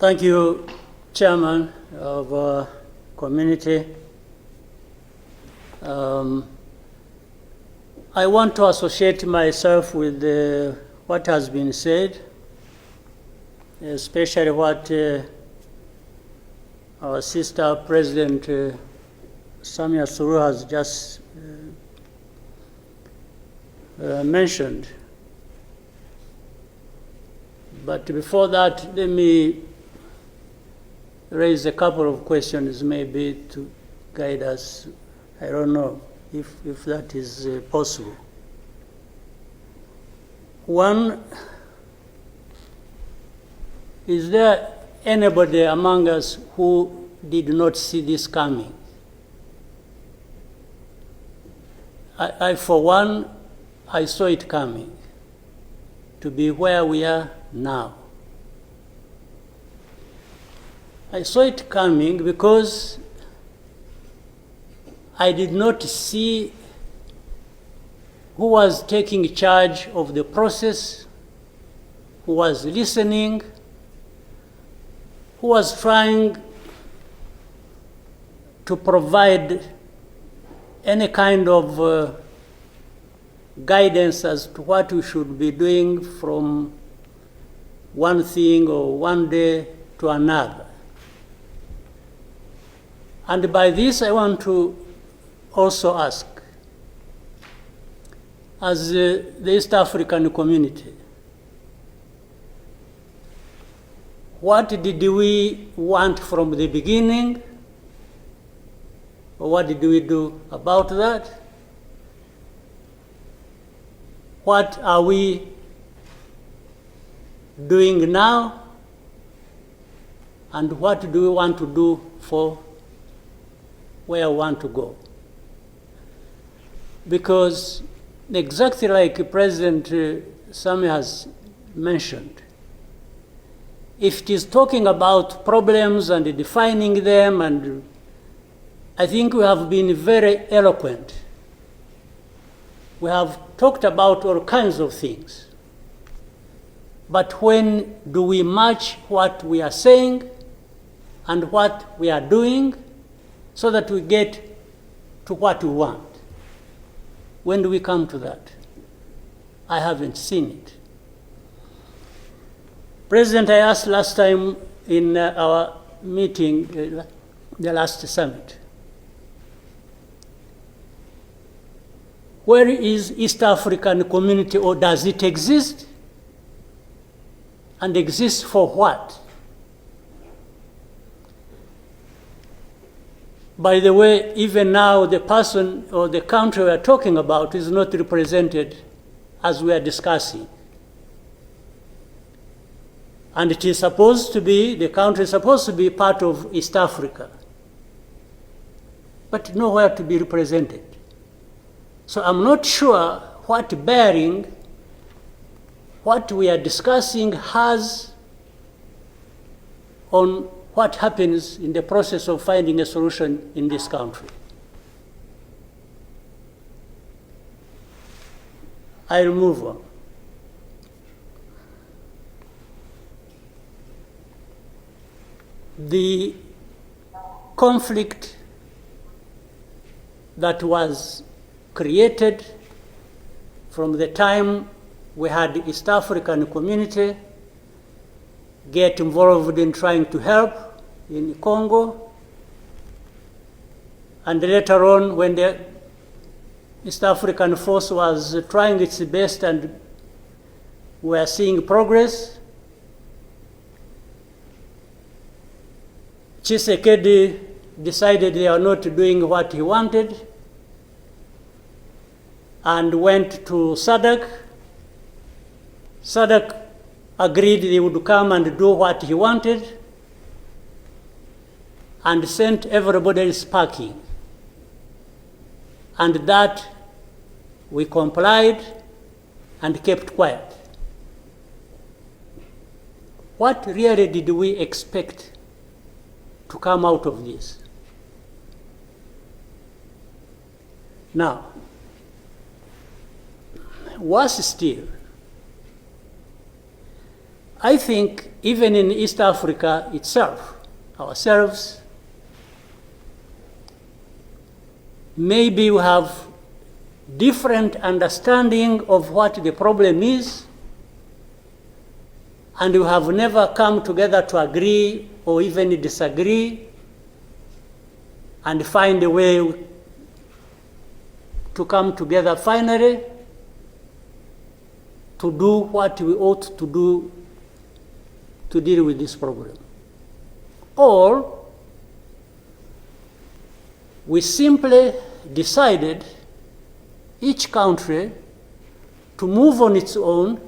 Thank you, Chairman of Community. I want to associate myself with what has been said, especially what our sister President Samia Suluhu has just mentioned. But before that, let me raise a couple of questions maybe to guide us. I don't know if that is possible. One, is there anybody among us who did not see this coming? I for one, I saw it coming to be where we are now. I saw it coming because I did not see who was taking charge of the process, who was listening, who was trying to provide any kind of guidance as to what we should be doing from one thing or one day to another. And by this, I want to also ask, as the East African community, what did we want from the beginning? Or what did we do about that? What are we doing now? And what do we want to do for where we want to go? Because exactly like President Sami has mentioned, if it is talking about problems and defining them, and I think we have been very eloquent. We have talked about all kinds of things. But when do we match what we are saying and what we are doing so that we get to what we want? When do we come to that? I haven't seen it. President, I asked last time in our meeting, the last summit, where is East African community, or does it exist? And exist for what? By the way, even now the person or the country we are talking about is not represented as we are discussing. And it is supposed to be, the country is supposed to be part of East Africa, but nowhere to be represented. So I'm not sure what bearing what we are discussing has on what happens in the process of finding a solution in this country. I'll move on. The conflict that was created from the time we had the East African community get involved in trying to help in Congo, and later on when the East African force was trying its best and we are seeing progress, Tshisekedi decided they are not doing what he wanted and went to SADC. SADC agreed they would come and do what he wanted and sent everybody else packing. And that we complied and kept quiet. What really did we expect to come out of this? Now, worse still, I think even in East Africa itself, ourselves, maybe we have different understanding of what the problem is, and we have never come together to agree or even disagree and find a way to come together finally to do what we ought to do to deal with this problem. Or we simply decided, each country, to move on its own